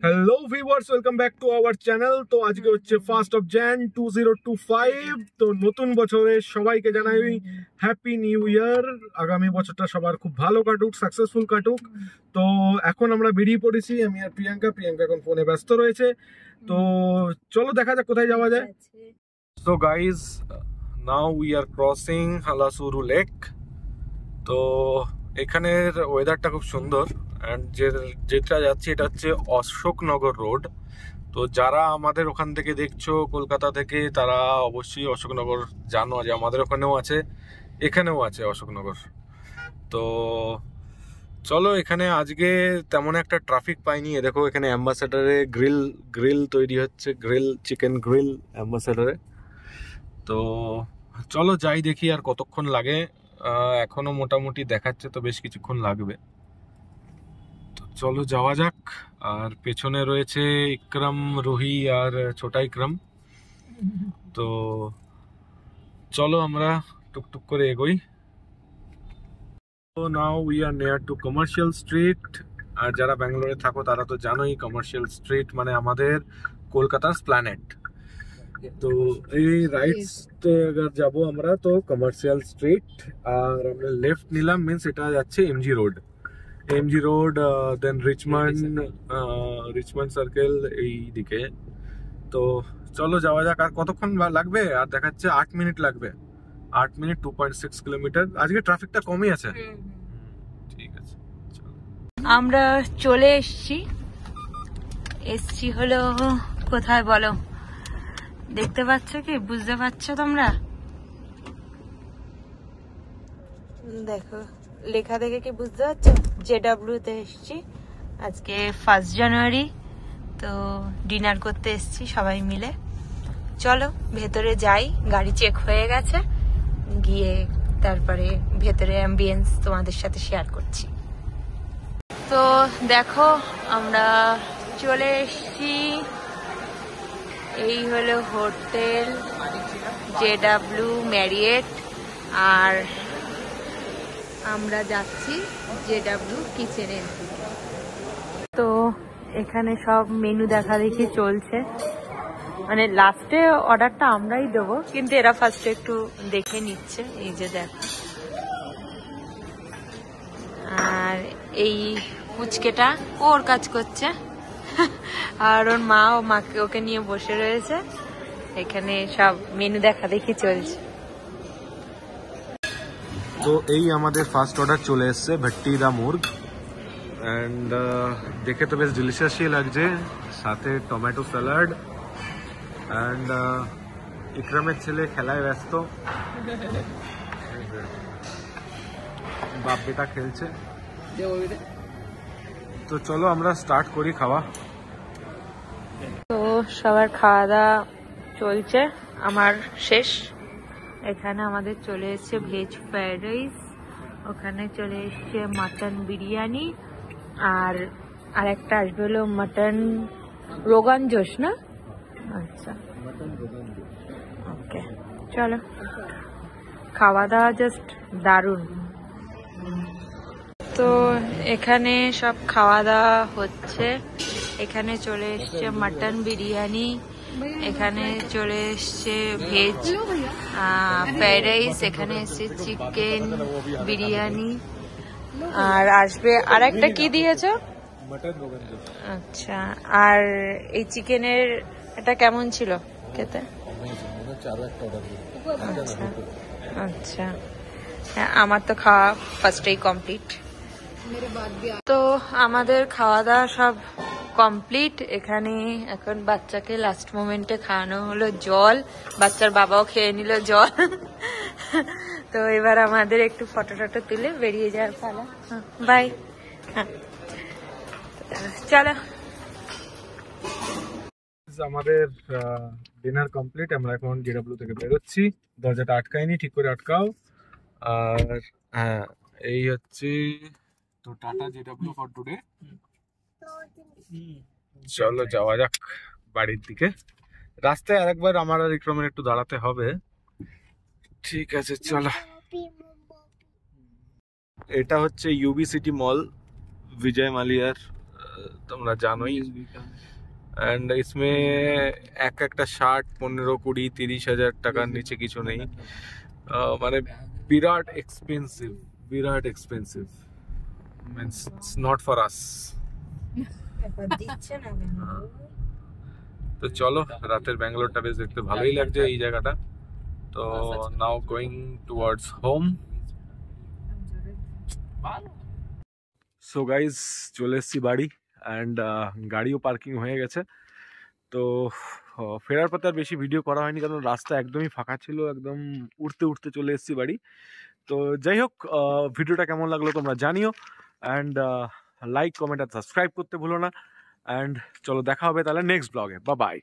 Hello viewers, welcome back to our channel. তো আজকে হচ্ছে 1 জানুয়ারি 2025। তো নতুন বছরে সবাইকে জানাই হ্যাপি নিউ ইয়ার। আগামী বছরটা সবার খুব ভালো কাটুক, সাকসেসফুল কাটুক। তো এখন আমরা বেরিয়ে পড়েছি, আমি আর প্রিয়াঙ্কা এখন ফোনে ব্যস্ত রয়েছে। তো চলো দেখা যাক কোথায় যাওয়া যায়। So guys, now we are crossing Halasuru lake. তো এখানের ওয়েদারটা খুব সুন্দর। অ্যান্ড যেটা যাচ্ছি এটা হচ্ছে অশোকনগর রোড। তো যারা আমাদের ওখান থেকে দেখছো কলকাতা থেকে, তারা অবশ্যই অশোকনগর জানো যে আমাদের ওখানেও আছে, এখানেও আছে অশোকনগর। তো চলো, এখানে আজকে তেমন একটা ট্রাফিক পাইনি। দেখো এখানে অ্যাম্বাসেডারে গ্রিল তৈরি হচ্ছে, চিকেন গ্রিল অ্যাম্বাসেডারে। তো চলো যাই, দেখি আর কতক্ষণ লাগে। এখনো মোটামুটি দেখাচ্ছে তো বেশ কিছুক্ষণ লাগবে। তো চলো যাওয়া যাক। আর পেছনে রয়েছে ইকরাম, রুহি আর ছোটা ইকরাম। তো চলো আমরা টুকটুক করে এগোই। তো now we are near to commercial street. আর যারা ব্যাঙ্গালোরে থাকো তারা তো জানোই কমার্শিয়াল স্ট্রিট মানে আমাদের কলকাতার প্ল্যানেট। তো এই রাইটস যাবো আমরা, তো কমার্শিয়াল স্ট্রিট। আর আমরা লেফট নিলাম, মিন্স এটা যাচ্ছে এমজি রোড, দেন রিচমন্ড সার্কেল এই দিকে। তো চলো যাওয়া যাক। আর কতক্ষণ লাগবে? আর দেখাচ্ছে 8 মিনিট লাগবে। 8 মিনিট, 2.6 কিলোমিটার। আজকে ট্রাফিকটা কমই আছে। ঠিক আছে, আমরা চলে এসছি হলো কোথায় বলো? দেখতে পাচ্ছ কি, বুঝতে পারছো তোমরা? দেখো লেখা দেখে কি বুঝতে পারছো? JW তে এসছি আজকে 1 জানুয়ারি। তো ডিনার করতে এসছি সবাই মিলে। চলো ভেতরে যাই, গাড়ি চেক হয়ে গেছে, গিয়ে তারপরে ভেতরে অ্যাম্বিয়েন্স তোমাদের সাথে শেয়ার করছি। তো দেখো আমরা চলে এসছি, এই হলো হোটেল JW ম্যারিয়েট। আর আমরা যাচ্ছি JW কিচেনের দিকে। তো এখানে সব মেনু দেখা দেখি চলছে, মানে লাস্টে অর্ডারটা আমরাই দেবো, কিন্তু এরা ফার্স্টে একটু দেখে নিচ্ছে। এই যে দেখো, আর এই পুচকেটা ওর কাজ করছে, আর ওর মা ওকে নিয়ে বসে রয়েছে। এখানে সব মেনু দেখা দেখি চলছে। তো এই আমাদের ফার্স্ট অর্ডার চলে এসছে, ভট্টি দা মুর্গ। অ্যান্ড দেখে তো বেশ ডিলিশিয়াসই লাগছে, সাথে টমেটো স্যালাড। অ্যান্ড ইকরামের ছেলে খেলায় ব্যস্ত, বাপ বেটা খেলছে। তো চলো আমরা স্টার্ট করি খাওয়া। তো সবার খাওয়া দাওয়া চলছে, আমার শেষ। এখানে আমাদের চলে এসছে ভেজ ফ্রাইড রাইস, ওখানে চলে এসছে মাটন বিরিয়ানি, আর একটা আসবে হলো মাটন রোগান জোশ না? আচ্ছা ওকে, চলো খাওয়া দাওয়া জাস্ট দারুণ। তো এখানে সব খাওয়া দাওয়া হচ্ছে। এখানে চলে এসছে মাটন বিরিয়ানি, এখানে চলে এসছে ভেজ ফ্রাইড রাইস, এখানে এসছে চিকেন বিরিয়ানি, আর আসবে আর একটা কি দিয়েছো? আচ্ছা, আর এই চিকেনের এটা কেমন ছিল খেতে? আচ্ছা আচ্ছা, হ্যাঁ আমার তো খাওয়া ফার্স্টেই কমপ্লিট। তো আমাদের খাওয়া দাওয়া সব কমপ্লিট। এখানে এখন বাচ্চাকে লাস্ট মোমেন্টে খাওয়ানো হলো জল, বাচ্চার বাবাও খেয়ে নিল জল। তো এবার আমাদের একটু ফটো টটো তুলে বেরিয়ে যাওয়ার পালা। বাই। হ্যাঁ চলো, আমাদের ডিনার কমপ্লিট। আমরা এখন JW থেকে বেরোচ্ছি। দরজাটা আটকায়নি, ঠিক করে আটকাও। আর হ্যাঁ, এই হচ্ছে তো টাটা JW ফর টুডে। চলো যাওয়া যাক বাড়ির দিকে। রাস্তায় আরেকবার আমার আর ইকরামের একটু দাঁড়াতে হবে। ঠিক আছে চলো। এটা হচ্ছে UB সিটি মল, বিজয় মালিয়ার তোমরা জানোই। অ্যান্ড इसमें একটা শার্ট 15, 20, 30 হাজার টাকার নিচে কিছু নেই। মানে বিরাট এক্সপেন্সিভ, বিরাট expensive, means it's not for us. তো চলো, রাতের ব্যাঙ্গালোরটা বেশ দেখতে ভালোই লাগছে এই জায়গাটা। তো now going towards home. So guys, চলে এসেছি বাড়ি অ্যান্ড গাড়িও পার্কিং হয়ে গেছে। তো ফেরার পথে আর বেশি ভিডিও করা হয়নি, কারণ রাস্তা একদমই ফাঁকা ছিল, একদম উঠতে উঠতে চলে এসেছি বাড়ি। তো যাই হোক, ভিডিওটা কেমন লাগলো তোমরা জানিও, অ্যান্ড লাইক, কমেন্ট আর সাবস্ক্রাইব করতে ভুলো না। অ্যান্ড চলো, দেখা হবে তাহলে নেক্সট ব্লগে। Bye bye.